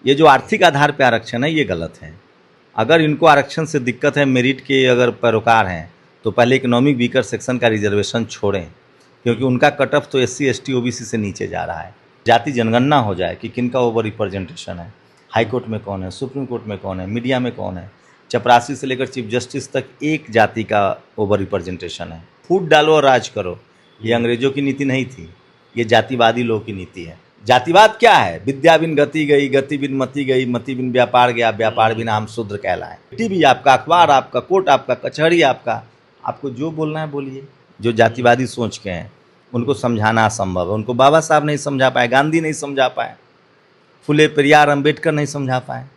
ये जो आर्थिक आधार पे आरक्षण है ये गलत है। अगर इनको आरक्षण से दिक्कत है, मेरिट के अगर पैरोकार हैं तो पहले इकोनॉमिक वीकर सेक्शन का रिजर्वेशन छोड़ें, क्योंकि उनका कट ऑफ तो एससी एसटी ओबीसी से नीचे जा रहा है। जाति जनगणना हो जाए कि किनका ओवर रिप्रेजेंटेशन है, हाई कोर्ट में कौन है, सुप्रीम कोर्ट में कौन है, मीडिया में कौन है, चपरासी से लेकर चीफ जस्टिस तक एक जाति का ओवर रिप्रेजेंटेशन है। फूट डालो और राज करो, ये अंग्रेजों की नीति नहीं थी, ये जातिवादी लोगों की नीति है। जातिवाद क्या है? विद्या बिन गति गई, गति बिन मति गई, मति बिन व्यापार गया, व्यापार बिन हम शूद्र कहलाए। टीवी आपका, अखबार आपका, कोर्ट आपका, कचहरी आपका, आपको जो बोलना है बोलिए। जो जातिवादी सोच के हैं उनको समझाना असंभव है। उनको बाबा साहब नहीं समझा पाए, गांधी नहीं समझा पाए, फुले पेरियार अम्बेडकर नहीं समझा पाए।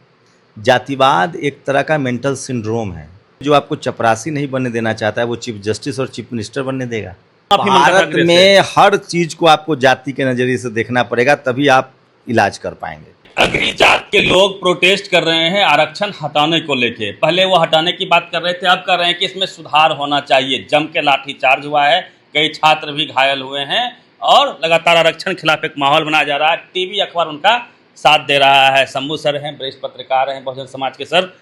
जातिवाद एक तरह का मेंटल सिंड्रोम है। जो आपको चपरासी नहीं बनने देना चाहता है वो चीफ जस्टिस और चीफ मिनिस्टर बनने देगा। भारत में हर चीज को आपको जाति के नजरिए से देखना पड़ेगा, तभी आप इलाज कर पाएंगे। अग्री जात के लोग प्रोटेस्ट कर रहे हैं आरक्षण हटाने को लेके। पहले वो हटाने की बात कर रहे थे, अब कर रहे हैं कि इसमें सुधार होना चाहिए। जम के लाठीचार्ज हुआ है, कई छात्र भी घायल हुए हैं और लगातार आरक्षण खिलाफ एक माहौल बनाया जा रहा है। टीवी अखबार उनका साथ दे रहा है। शंभू सर हैं, वरिष्ठ पत्रकार हैं बहुजन समाज के। सर,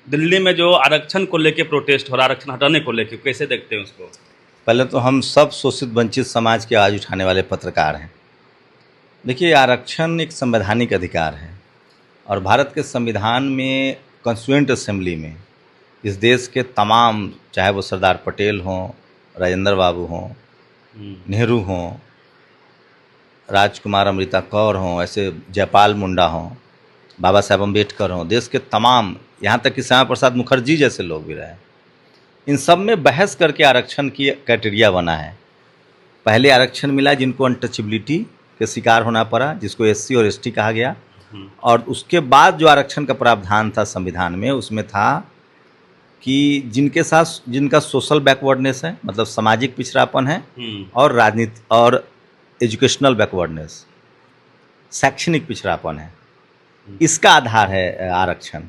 दिल्ली में जो आरक्षण को लेके प्रोटेस्ट हो रहा है, आरक्षण हटाने को लेके, कैसे देखते हैं उसको? पहले तो हम सब शोषित वंचित समाज की आवाज़ उठाने वाले पत्रकार हैं। देखिए, आरक्षण एक संवैधानिक अधिकार है और भारत के संविधान में कॉन्स्टिट्यूएंट असेंबली में इस देश के तमाम, चाहे वो सरदार पटेल हों, राजेंद्र बाबू हों, नेहरू हों, राजकुमार अमृता कौर हों, ऐसे जयपाल मुंडा हों, बाबा साहब अम्बेडकर हों, देश के तमाम, यहाँ तक कि श्यामा प्रसाद मुखर्जी जैसे लोग भी रहे, इन सब में बहस करके आरक्षण की क्राइटेरिया बना है। पहले आरक्षण मिला जिनको अनटचेबिलिटी के शिकार होना पड़ा, जिसको एससी और एसटी कहा गया, और उसके बाद जो आरक्षण का प्रावधान था संविधान में, उसमें था कि जिनका सोशल बैकवर्डनेस है, मतलब सामाजिक पिछड़ापन है, और राजनीति और एजुकेशनल बैकवर्डनेस, शैक्षणिक पिछड़ापन है, इसका आधार है आरक्षण।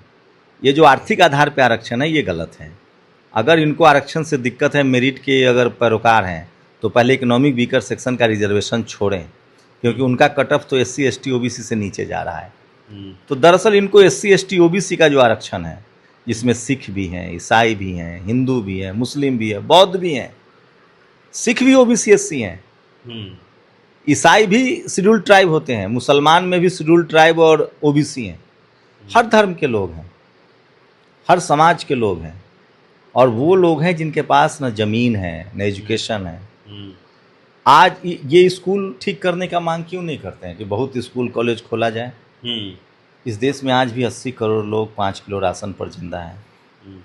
ये जो आर्थिक आधार पे आरक्षण है ये गलत है। अगर इनको आरक्षण से दिक्कत है, मेरिट के अगर पैरोकार हैं तो पहले इकोनॉमिक वीकर सेक्शन का रिजर्वेशन छोड़ें, क्योंकि उनका कट ऑफ तो एससी एसटी ओबीसी से नीचे जा रहा है। तो दरअसल इनको एससी एसटी ओबीसी का जो आरक्षण है, जिसमें सिख भी हैं, ईसाई भी हैं, हिंदू भी हैं, मुस्लिम भी है, बौद्ध भी हैं, सिख भी ओबीसी एससी हैं, ईसाई भी शेड्यूल्ड ट्राइब होते हैं, मुसलमान में भी शेड्यूल्ड ट्राइब और ओबीसी हैं। हर धर्म के लोग हैं, हर समाज के लोग हैं, और वो लोग हैं जिनके पास न ज़मीन है, न एजुकेशन है। आज ये स्कूल ठीक करने का मांग क्यों नहीं करते हैं कि बहुत स्कूल कॉलेज खोला जाए? इस देश में आज भी 80 करोड़ लोग 5 किलो राशन पर जिंदा हैं।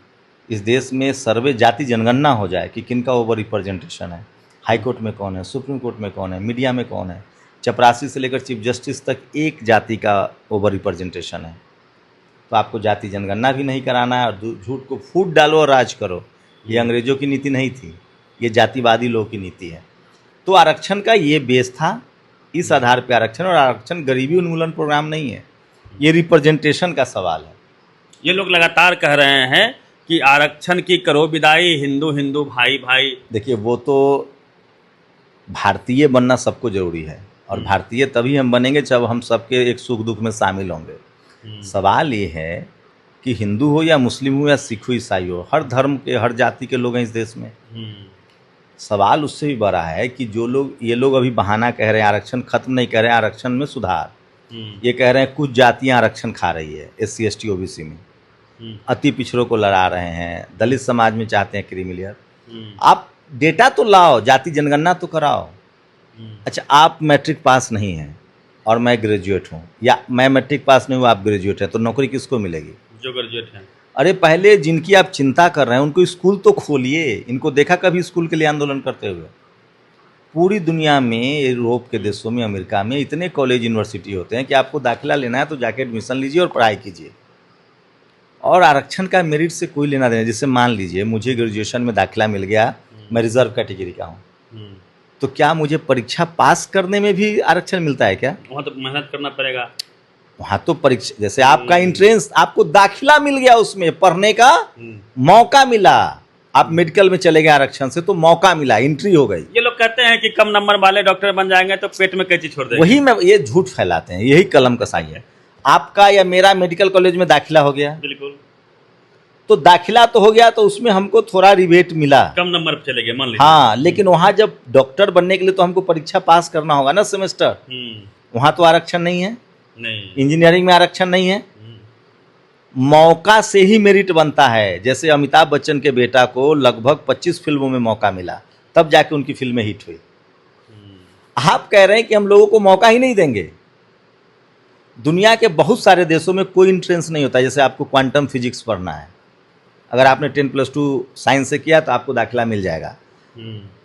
इस देश में सर्वे जाति जनगणना हो जाए कि किनका ओवर रिप्रेजेंटेशन है, हाई कोर्ट में कौन है, सुप्रीम कोर्ट में कौन है, मीडिया में कौन है, चपरासी से लेकर चीफ जस्टिस तक एक जाति का ओवर रिप्रेजेंटेशन है। तो आपको जाति जनगणना भी नहीं कराना है और झूठ को फूट डालो और राज करो, ये अंग्रेजों की नीति नहीं थी, ये जातिवादी लोगों की नीति है। तो आरक्षण का ये बेस था, इस आधार पे आरक्षण, और आरक्षण गरीबी उन्मूलन प्रोग्राम नहीं है, ये रिप्रेजेंटेशन का सवाल है। ये लोग लगातार कह रहे हैं कि आरक्षण की करो विदाई, हिंदू हिंदू भाई भाई। देखिए, वो तो भारतीय बनना सबको जरूरी है, और भारतीय तभी हम बनेंगे जब हम सबके एक सुख दुख में शामिल होंगे। सवाल ये है कि हिंदू हो या मुस्लिम हो या सिख हो, ईसाई हो, हर धर्म के, हर जाति के लोग हैं इस देश में। सवाल उससे भी बड़ा है कि ये लोग अभी बहाना कह रहे हैं, आरक्षण खत्म नहीं कह रहे हैं, आरक्षण में सुधार। ये कह रहे हैं कुछ जातियां आरक्षण खा रही है, एससी एसटी ओबीसी में, अति पिछड़ों को लड़ा रहे हैं, दलित समाज में चाहते हैं क्रीमिलियर। आप डेटा तो लाओ, जाति जनगणना तो कराओ। अच्छा, आप मैट्रिक पास नहीं हैं और मैं ग्रेजुएट हूँ, या मैं मैट्रिक पास नहीं हूँ, आप ग्रेजुएट हैं, तो नौकरी किसको मिलेगी? जो ग्रेजुएट हैं। अरे पहले जिनकी आप चिंता कर रहे हैं उनको स्कूल तो खोलिए। इनको देखा कभी स्कूल के लिए आंदोलन करते हुए? पूरी दुनिया में, यूरोप के देशों में, अमेरिका में इतने कॉलेज यूनिवर्सिटी होते हैं कि आपको दाखिला लेना है तो जाके एडमिशन लीजिए और पढ़ाई कीजिए। और आरक्षण का मेरिट से कोई लेना देना। जैसे मान लीजिए मुझे ग्रेजुएशन में दाखिला मिल गया, मैं रिजर्व कैटेगरी का हूँ, तो क्या मुझे परीक्षा पास करने में भी आरक्षण मिलता है क्या? वहाँ तो मेहनत करना पड़ेगा। वहाँ तो परीक्षा, जैसे आपका इंट्रेंस, आपको दाखिला मिल गया, उसमें पढ़ने का मौका मिला, आप मेडिकल में चले गए आरक्षण से, तो मौका मिला, एंट्री हो गई। ये लोग कहते हैं कि कम नंबर वाले डॉक्टर बन जाएंगे तो पेट में कैंची छोड़ देंगे। वही में ये झूठ फैलाते हैं, यही कलम कसाई है। आपका या मेरा मेडिकल कॉलेज में दाखिला हो गया, बिल्कुल तो दाखिला तो हो गया, तो उसमें हमको थोड़ा रिबेट मिला, कम नंबर पे चले गए मान लीजिए। हाँ, लेकिन वहाँ जब डॉक्टर बनने के लिए तो हमको परीक्षा पास करना होगा ना सेमेस्टर, वहाँ तो आरक्षण नहीं है, नहीं। इंजीनियरिंग में आरक्षण नहीं है, मौका से ही मेरिट बनता है। जैसे अमिताभ बच्चन के बेटा को लगभग 25 फिल्मों में मौका मिला, तब जाके उनकी फिल्में हिट हुई। आप कह रहे हैं कि हम लोगों को मौका ही नहीं देंगे। दुनिया के बहुत सारे देशों में कोई इंट्रेंस नहीं होता। जैसे आपको क्वांटम फिजिक्स पढ़ना है, अगर आपने 10+2 साइंस से किया तो आपको दाखिला मिल जाएगा।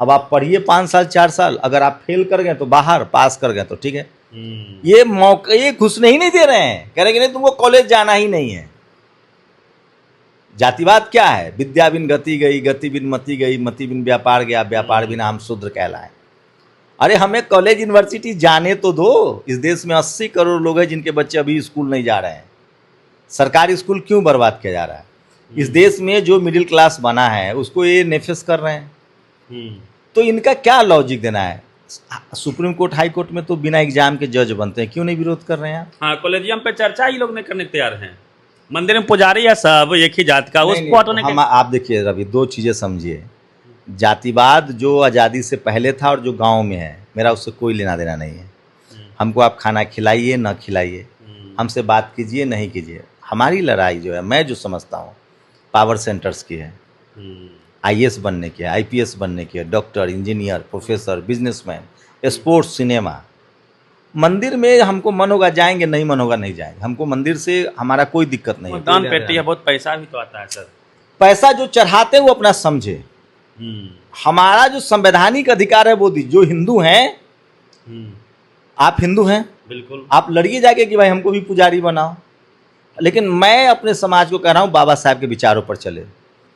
अब आप पढ़िए 5 साल 4 साल, अगर आप फेल कर गए तो बाहर, पास कर गए तो ठीक है। ये मौका, ये घुसने ही नहीं दे रहे हैं, कह रहे कि नहीं तुमको कॉलेज जाना ही नहीं है। जातिवाद क्या है? विद्या बिन गति गई, गति बिन मति गई, मति बिन व्यापार गया, व्यापार बिना हम शूद्र कहलाए। अरे हमें कॉलेज यूनिवर्सिटी जाने तो दो। इस देश में 80 करोड़ लोग हैं जिनके बच्चे अभी स्कूल नहीं जा रहे हैं। सरकारी स्कूल क्यों बर्बाद किया जा रहा है? इस देश में जो मिडिल क्लास बना है उसको ये नेफेस कर रहे हैं। तो इनका क्या लॉजिक देना है? सुप्रीम कोर्ट, हाई कोर्ट में तो बिना एग्जाम के जज बनते हैं, क्यों नहीं विरोध कर रहे हैं आप? हाँ, कॉलेजियम पे चर्चा ही लोग नहीं करने को तैयार हैं। मंदिर में पुजारी है सब एक ही जात का, उसको हटाने हम आप देखिए रवि, दो चीजें समझिए। जातिवाद जो आज़ादी से पहले था और जो गांव में है, मेरा उससे कोई लेना देना नहीं है। हमको आप खाना खिलाइए ना खिलाइए, हमसे बात कीजिए नहीं कीजिए, हमारी लड़ाई जो है, मैं जो समझता हूँ, पावर सेंटर्स की है। आईएएस बनने की है, आईपीएस बनने की है, doctor, engineer, professor, businessman, sports, cinema. मंदिर में हमको मन होगा जाएंगे, नहीं मन होगा नहीं जाएंगे। हमको मंदिर से हमारा कोई दिक्कत नहीं है। दान पेटी है, बहुत पैसा भी तो आता है सर। पैसा जो चढ़ाते वो अपना समझे। हमारा जो संवैधानिक अधिकार है वो दी। जो हिंदू हैं, आप हिंदू हैं, बिल्कुल, आप लड़िए जाके कि भाई हमको भी पुजारी बनाओ। लेकिन मैं अपने समाज को कह रहा हूँ, बाबा साहब के विचारों पर चले,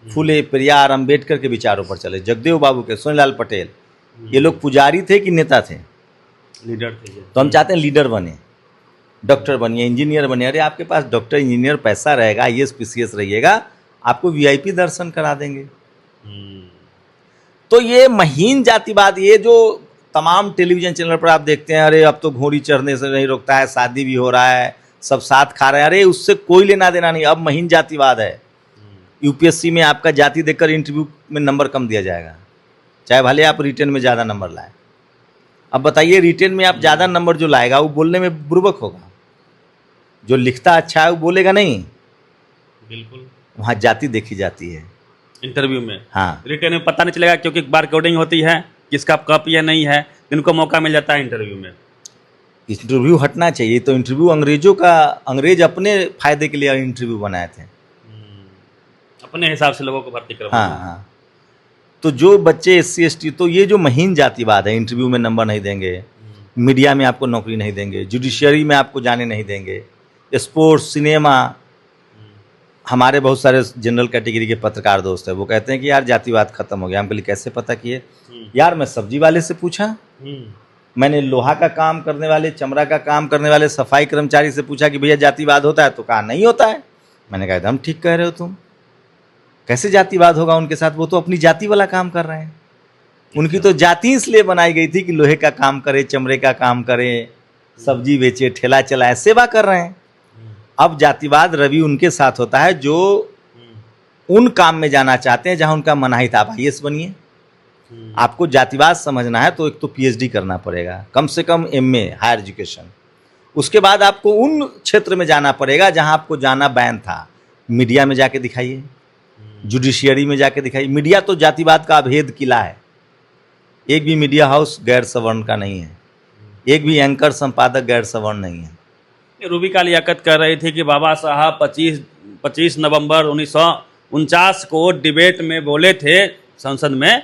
फूले, पेरियार, अंबेडकर के विचारों पर चले, जगदेव बाबू के, सोनीलाल पटेल। ये लोग पुजारी थे कि नेता थे? लीडर थे। तो हम चाहते हैं लीडर बने, डॉक्टर बनिए, इंजीनियर बनिए। अरे आपके पास डॉक्टर, इंजीनियर, पैसा रहेगा, आईएएस पीसीएस रहिएगा, आपको वीआईपी दर्शन करा देंगे। तो ये महीन जातिवाद, ये जो तमाम टेलीविजन चैनल पर आप देखते हैं, अरे अब तो घोड़ी चढ़ने से नहीं रोकता है, शादी भी हो रहा है, सब साथ खा रहे हैं, अरे उससे कोई लेना देना नहीं। अब महीन जातिवाद है। यूपीएससी में आपका जाति देखकर इंटरव्यू में नंबर कम दिया जाएगा, चाहे भले आप रिटेन में ज़्यादा नंबर लाएं। अब बताइए, रिटेन में आप ज़्यादा नंबर जो लाएगा वो बोलने में बुर्बक होगा, जो लिखता अच्छा है वो बोलेगा नहीं। बिल्कुल, वहाँ जाति देखी जाती है इंटरव्यू में। हाँ, रिटेन में पता नहीं चलेगा क्योंकि बार कोडिंग होती है, किसका कॉपी है नहीं है, जिनको मौका मिल जाता है इंटरव्यू में। इंटरव्यू हटना चाहिए। तो इंटरव्यू अंग्रेजों का, अंग्रेज अपने फायदे के लिए इंटरव्यू बनाए थे, अपने हिसाब से लोगों को भर्ती करवाना। हाँ हाँ। तो जो बच्चे SC ST, तो ये जो महीन जातिवाद है, इंटरव्यू में नंबर नहीं देंगे, मीडिया में आपको नौकरी नहीं देंगे, जुडिशियरी में आपको जाने नहीं देंगे, स्पोर्ट्स, सिनेमा। हमारे बहुत सारे जनरल कैटेगरी के पत्रकार दोस्त हैं, वो कहते हैं कि यार जातिवाद खत्म हो गया। हम कहले कैसे पता किए? यार मैं सब्जी वाले से पूछा, मैंने लोहा का काम करने वाले, चमड़ा का काम करने वाले सफाई कर्मचारी से पूछा कि भैया जातिवाद होता है? तो कहा नहीं होता है। मैंने कहा एकदम ठीक कह रहे हो तुम, कैसे जातिवाद होगा उनके साथ? वो तो अपनी जाति वाला काम कर रहे हैं। उनकी तो जाति इसलिए बनाई गई थी कि लोहे का काम करे, चमड़े का काम करे, सब्जी बेचे, ठेला चलाए, सेवा कर रहे हैं। अब जातिवाद रवि उनके साथ होता है जो उन काम में जाना चाहते हैं जहां उनका मनाहित। आप आईएएस बनिए। आपको जातिवाद समझना है तो एक तो पीएचडी करना पड़ेगा, कम से कम एमए, हायर एजुकेशन। उसके बाद आपको उन क्षेत्र में जाना पड़ेगा जहां आपको जाना बैन था। मीडिया में जाके दिखाइए, जुडिशियरी में जाके दिखाइए। मीडिया तो जातिवाद का अभेद किला है। एक भी मीडिया हाउस गैर सवर्ण का नहीं है, एक भी एंकर संपादक गैर सवर्ण नहीं है। रूबिका लियाकत कह रही थी कि बाबा साहब 25 नवंबर 1949 को डिबेट में बोले थे संसद में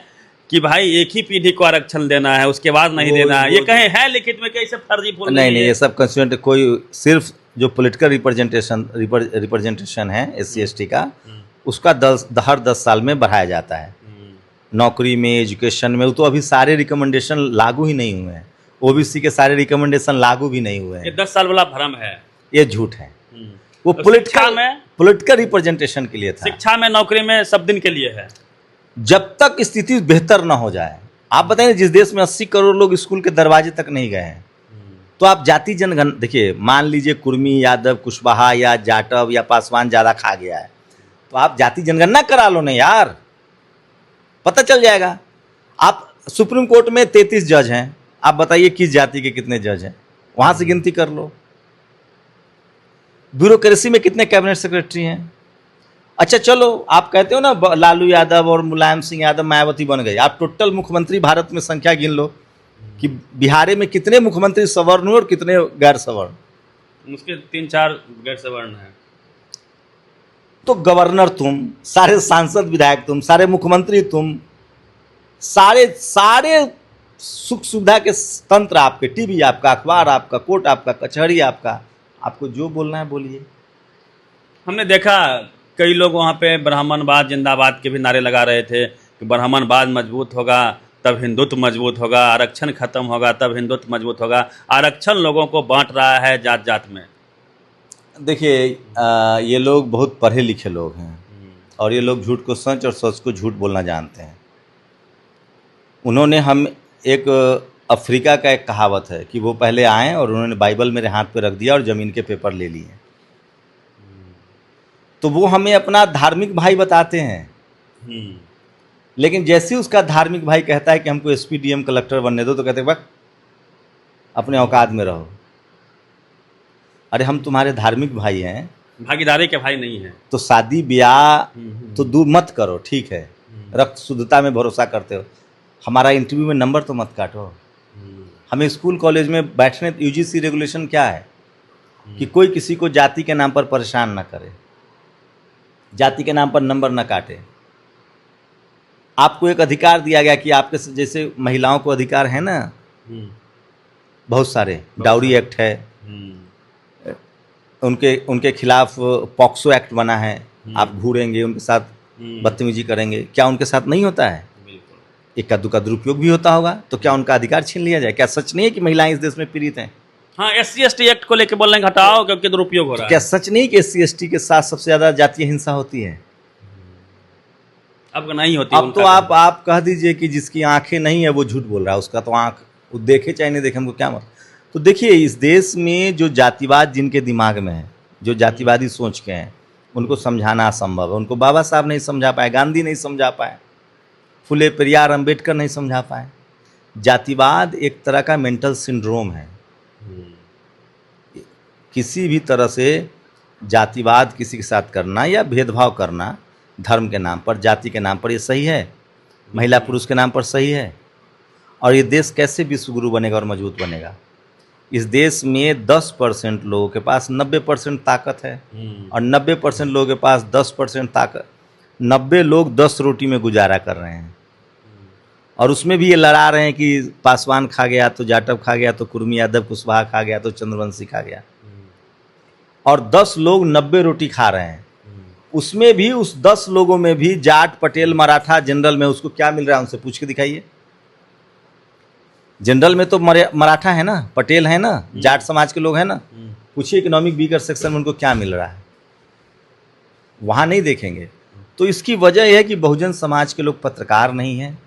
कि भाई एक ही पीढ़ी को आरक्षण देना है, उसके बाद नहीं देना है। ये कहे है लिखित में, कैसे फर्जी बोल रही है? नहीं, ये सब कंस्टिट्यूएंट, कोई सिर्फ जो पॉलिटिकल रिप्रेजेंटेशन है SC ST का, उसका हर 10 साल में बढ़ाया जाता है। नौकरी में, एजुकेशन में, वो तो अभी सारे रिकमेंडेशन लागू ही नहीं हुए हैं। ओबीसी के सारे रिकमेंडेशन लागू भी नहीं हुए हैं। ये 10 साल वाला भ्रम है, ये झूठ है। वो तो पॉलिटिकल रिप्रेजेंटेशन के लिए था। शिक्षा में, नौकरी में सब दिन के लिए है, जब तक स्थिति बेहतर ना हो जाए। आप बताइए, जिस देश में 80 करोड़ लोग स्कूल के दरवाजे तक नहीं गए हैं, तो आप जाति जनगण देखिए, मान लीजिए कुर्मी, यादव, कुशवाहा या जाटव या पासवान ज़्यादा खा गया है, तो आप जाति जनगणना करा लो ना यार, पता चल जाएगा। आप सुप्रीम कोर्ट में 33 जज हैं, आप बताइए किस जाति के कितने जज हैं, वहाँ से गिनती कर लो। ब्यूरोक्रेसी में कितने कैबिनेट सेक्रेटरी हैं। अच्छा चलो, आप कहते हो ना लालू यादव और मुलायम सिंह यादव मायावती बन गए, आप टोटल मुख्यमंत्री भारत में संख्या गिन लो कि बिहार में कितने मुख्यमंत्री सवर्ण और कितने गैर सवर्ण। उसके 3-4 गैर सवर्ण हैं। तो गवर्नर तुम, सारे सांसद विधायक तुम, सारे मुख्यमंत्री तुम, सारे सुख सुविधा के तंत्र आपके, टीवी आपका, अखबार आपका, कोर्ट आपका, कचहरी आपका, आपको जो बोलना है बोलिए। हमने देखा कई लोग वहाँ पे ब्राह्मणवाद जिंदाबाद के भी नारे लगा रहे थे कि ब्राह्मणवाद मजबूत होगा तब हिंदुत्व मजबूत होगा, आरक्षण खत्म होगा तब हिंदुत्व मजबूत होगा। आरक्षण लोगों को बांट रहा है जात जात में। देखिए ये लोग बहुत पढ़े लिखे लोग हैं और ये लोग झूठ को सच और सच को झूठ बोलना जानते हैं। उन्होंने हम एक अफ्रीका का एक कहावत है कि वो पहले आए और उन्होंने बाइबल मेरे हाथ पे रख दिया और ज़मीन के पेपर ले लिए। तो वो हमें अपना धार्मिक भाई बताते हैं, लेकिन जैसे ही उसका धार्मिक भाई कहता है कि हमको एसपी डीएम कलेक्टर बनने दो, तो कहते हैं बस अपने औकात में रहो। अरे हम तुम्हारे धार्मिक भाई हैं, भागीदारी के भाई नहीं है। तो शादी ब्याह तो दूर मत करो, ठीक है, रक्त शुद्धता में भरोसा करते हो, हमारा इंटरव्यू में नंबर तो मत काटो। हमें स्कूल कॉलेज में बैठने, यूजीसी रेगुलेशन क्या है कि कोई किसी को जाति के नाम पर परेशान ना करे, जाति के नाम पर नंबर ना काटे। आपको एक अधिकार दिया गया कि आपके जैसे महिलाओं को अधिकार है ना, बहुत सारे, डाउरी एक्ट है, उनके खिलाफ पॉक्सो एक्ट बना है, आप घूरेंगे उनके साथ बदतमीजी करेंगे, क्या उनके साथ नहीं होता है? इक्का दुक्का दुरुपयोग भी होता होगा, तो क्या उनका अधिकार छीन लिया जाए? क्या सच नहीं है कि महिलाएं इस देश में पीड़ित हैं? हाँ, SC/ST एक्ट को लेकर बोल रहे हैं हटाओ क्योंकि दुरुपयोग हो रहा है। क्या सच नहीं कि SC/ST के साथ सबसे ज्यादा जातीय हिंसा होती है? अब नहीं होती। अब तो आप कह दीजिए कि जिसकी आंखें नहीं है वो झूठ बोल रहा है, उसका तो आंख, वो देखे चाहे नहीं देखे, हमको क्या मतलब। तो देखिए, इस देश में जो जातिवाद जिनके दिमाग में है, जो जातिवादी सोच के हैं, उनको समझाना असंभव है। उनको बाबा साहब नहीं समझा पाए, गांधी नहीं समझा पाए, फुले पेरियार अम्बेडकर नहीं समझा पाए। जातिवाद एक तरह का मेंटल सिंड्रोम है। किसी भी तरह से जातिवाद किसी के साथ करना या भेदभाव करना धर्म के नाम पर, जाति के नाम पर, ये सही है? महिला पुरुष के नाम पर सही है? और ये देश कैसे विश्वगुरु बनेगा और मजबूत बनेगा? इस देश में 10% लोगों के पास 90% ताकत है और 90% लोगों के पास 10% ताकत। 90 लोग 10 रोटी में गुजारा कर रहे हैं और उसमें भी ये लड़ा रहे हैं कि पासवान खा गया तो जाटव खा गया, तो कुर्मी, यादव, कुशवाहा खा गया तो चंद्रवंशी खा गया, और 10 लोग 90 रोटी खा रहे हैं। उसमें भी, उस 10 लोगों में भी जाट, पटेल, मराठा, जनरल में उसको क्या मिल रहा है उनसे पूछ के दिखाइए। जनरल में तो मराठा है ना, पटेल है ना, जाट समाज के लोग हैं ना, पूछिए इकोनॉमिक वीकर सेक्शन में उनको क्या मिल रहा है, वहाँ नहीं देखेंगे। तो इसकी वजह यह है कि बहुजन समाज के लोग पत्रकार नहीं हैं,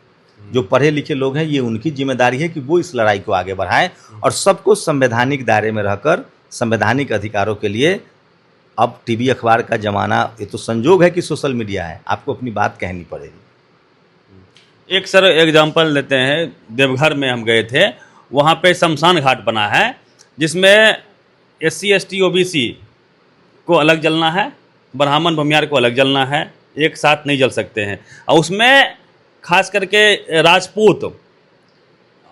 जो पढ़े लिखे लोग हैं, ये उनकी जिम्मेदारी है कि वो इस लड़ाई को आगे बढ़ाएं और सबको संवैधानिक दायरे में रहकर संवैधानिक अधिकारों के लिए। अब टीवी अखबार का ज़माना, ये तो संजोग है कि सोशल मीडिया है, आपको अपनी बात कहनी पड़ेगी। एक सर एग्जांपल लेते हैं, देवघर में हम गए थे, वहाँ पे शमशान घाट बना है जिसमें SC/ST OBC को अलग जलना है, ब्राह्मण भूमियार को अलग जलना है, एक साथ नहीं जल सकते हैं। और उसमें खास करके राजपूत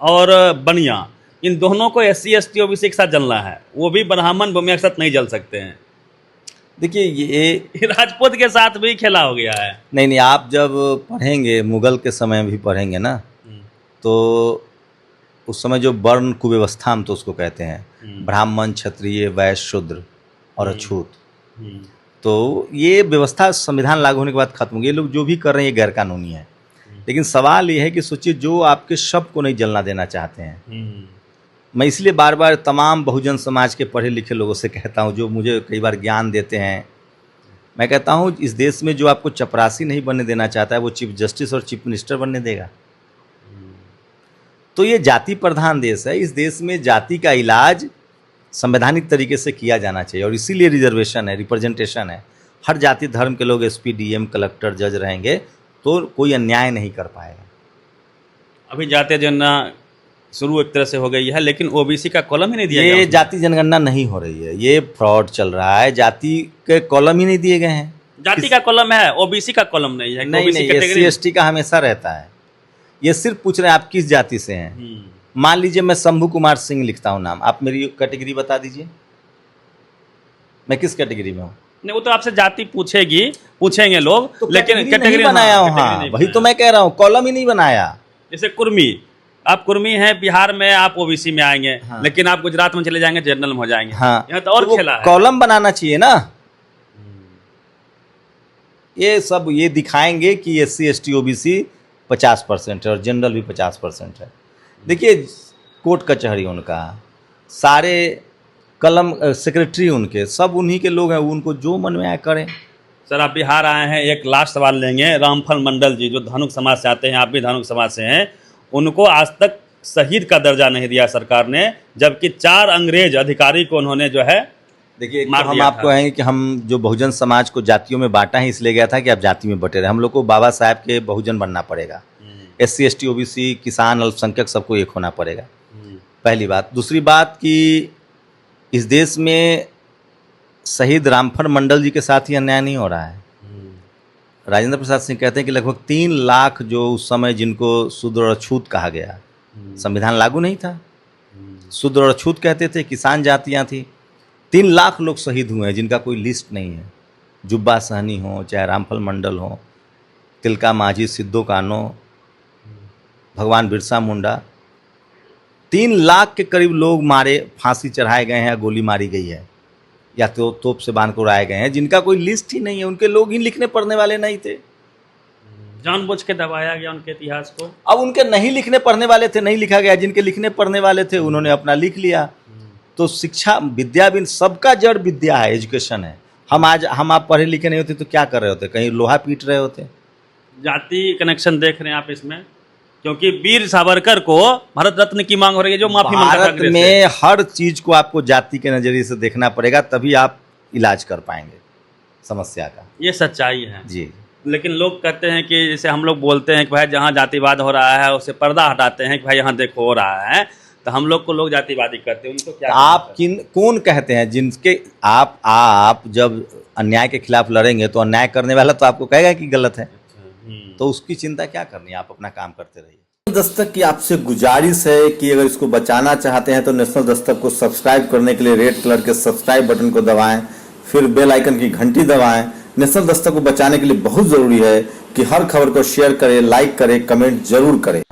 और बनिया, इन दोनों को SC/ST OBC एक साथ जलना है, वो भी ब्राह्मण भूमियार के साथ नहीं जल सकते हैं। देखिए, ये राजपूत के साथ भी खेला हो गया है। नहीं, आप जब पढ़ेंगे, मुगल के समय भी पढ़ेंगे ना, तो उस समय जो वर्ण कुव्यवस्था हम तो उसको कहते हैं, ब्राह्मण, क्षत्रिय, वैश्य, शूद्र और अछूत, तो ये व्यवस्था संविधान लागू होने के बाद खत्म हो गई। ये लोग जो भी कर रहे हैं ये गैर कानूनी है। लेकिन सवाल ये है कि सोचिए, जो आपके शव को नहीं जलना देना चाहते हैं। मैं इसलिए बार बार तमाम बहुजन समाज के पढ़े लिखे लोगों से कहता हूँ, जो मुझे कई बार ज्ञान देते हैं, मैं कहता हूँ इस देश में जो आपको चपरासी नहीं बनने देना चाहता है, वो चीफ जस्टिस और चीफ मिनिस्टर बनने देगा? तो ये जाति प्रधान देश है। इस देश में जाति का इलाज संवैधानिक तरीके से किया जाना चाहिए और इसीलिए रिजर्वेशन है, रिप्रेजेंटेशन है। हर जाति धर्म के लोग एसपी, डीएम, कलेक्टर, जज रहेंगे तो कोई अन्याय नहीं कर पाएगा। अभी जातीय जनगणना शुरू एक तरह से हो गई है, लेकिन ओबीसी का कॉलम ही नहीं दिया गया। ये जाति जनगणना नहीं हो रही है, ये फ्रॉड चल रहा है। जाति के कॉलम ही नहीं दिए गए हैं। जाति का कॉलम है, ओबीसी का कॉलम नहीं है। नहीं, एससी एसटी का हमेशा रहता है। ये सिर्फ पूछ रहे हैं आप किस जाति से हैं। मान लीजिए मैं शंभू कुमार सिंह लिखता हूँ नाम, आप मेरी कैटेगरी बता दीजिए, मैं किस कैटेगरी में हूँ। नहीं, वो तो आपसे जाति पूछेंगे लोग, तो लेकिन कैटेगरी बनाया हूँ। हाँ, वही तो मैं कह रहा हूँ, कॉलम ही नहीं बनाया। जैसे कुर्मी, आप कुर्मी हैं, बिहार में आप ओबीसी में आएंगे। हाँ। लेकिन आप गुजरात में चले जाएंगे, जनरल में हो जाएंगे। हाँ, यहाँ तो और खेला है। कॉलम बनाना चाहिए ना। ये सब ये दिखाएंगे कि एससी एसटी ओबीसी 50% है और जनरल भी 50% है। देखिए कोर्ट कचहरी उनका, सारे कलम सेक्रेटरी उनके, सब उन्हीं के लोग हैं, उनको जो मन में आए करें। सर आप बिहार आए हैं, एक लास्ट सवाल लेंगे। रामफल मंडल जी जो धनुक समाज से आते हैं, आप भी धनुक समाज से हैं, उनको आज तक शहीद का दर्जा नहीं दिया सरकार ने, जबकि 4 अंग्रेज अधिकारी को उन्होंने जो है देखिए तो हम आपको कहेंगे कि हम जो बहुजन समाज को जातियों में बांटा है इसलिए गया था कि आप जाति में बटे रहे। हम लोग को बाबा साहब के बहुजन बनना पड़ेगा। एससी एसटी ओबीसी किसान अल्पसंख्यक सबको एक होना पड़ेगा, पहली बात। दूसरी बात कि इस देश में शहीद रामफल मंडल जी के साथ ही अन्याय नहीं हो रहा है। राजेंद्र प्रसाद सिंह कहते हैं कि लगभग 3 लाख जो उस समय जिनको शूद्र और अछूत कहा गया, संविधान लागू नहीं था, शूद्र और अछूत कहते थे, किसान जातियां थी, 3 लाख लोग शहीद हुए हैं जिनका कोई लिस्ट नहीं है। जुब्बा सहनी हो, चाहे रामफल मंडल हो, तिलका माझी, सिद्धो कान्हो, भगवान बिरसा मुंडा, 3 लाख के करीब लोग मारे, फांसी चढ़ाए गए हैं, गोली मारी गई है या तो तोप से बांध कर उड़ाए गए हैं, जिनका कोई लिस्ट ही नहीं है। उनके लोग ही लिखने पढ़ने वाले नहीं थे, जानबूझ के दबाया गया उनके इतिहास को। अब उनके नहीं लिखने पढ़ने वाले थे, नहीं लिखा गया, जिनके लिखने पढ़ने वाले थे उन्होंने अपना लिख लिया। तो शिक्षा, विद्या भी, सबका जड़ विद्या है, एजुकेशन है। हम आप पढ़े लिखे नहीं होते तो क्या कर रहे होते, कहीं लोहा पीट रहे होते। जाति कनेक्शन देख रहे हैं आप इसमें, क्योंकि वीर सावरकर को भारत रत्न की मांग हो रही है, जो माफी मांगा था भारत में हर चीज को आपको जाति के नजरिए से देखना पड़ेगा, तभी आप इलाज कर पाएंगे समस्या का। ये सच्चाई है जी। लेकिन लोग कहते हैं कि जैसे हम लोग बोलते हैं कि भाई जहाँ जातिवाद हो रहा है उसे पर्दा हटाते हैं कि भाई यहाँ देखो हो रहा है, तो हम लोग को लोग जातिवादी करते हैं। उनको क्या आप कौन कहते हैं जिनके आप जब अन्याय के खिलाफ लड़ेंगे तो अन्याय करने वाला तो आपको कहेगा कि गलत है, तो उसकी चिंता क्या करनी, आप अपना काम करते रहिए। दस्तक की आपसे गुजारिश है कि अगर इसको बचाना चाहते हैं तो नेशनल दस्तक को सब्सक्राइब करने के लिए रेड कलर के सब्सक्राइब बटन को दबाएं, फिर बेल आइकन की घंटी दबाएं। नेशनल दस्तक को बचाने के लिए बहुत जरूरी है कि हर खबर को शेयर करें, लाइक करें, कमेंट जरूर करें।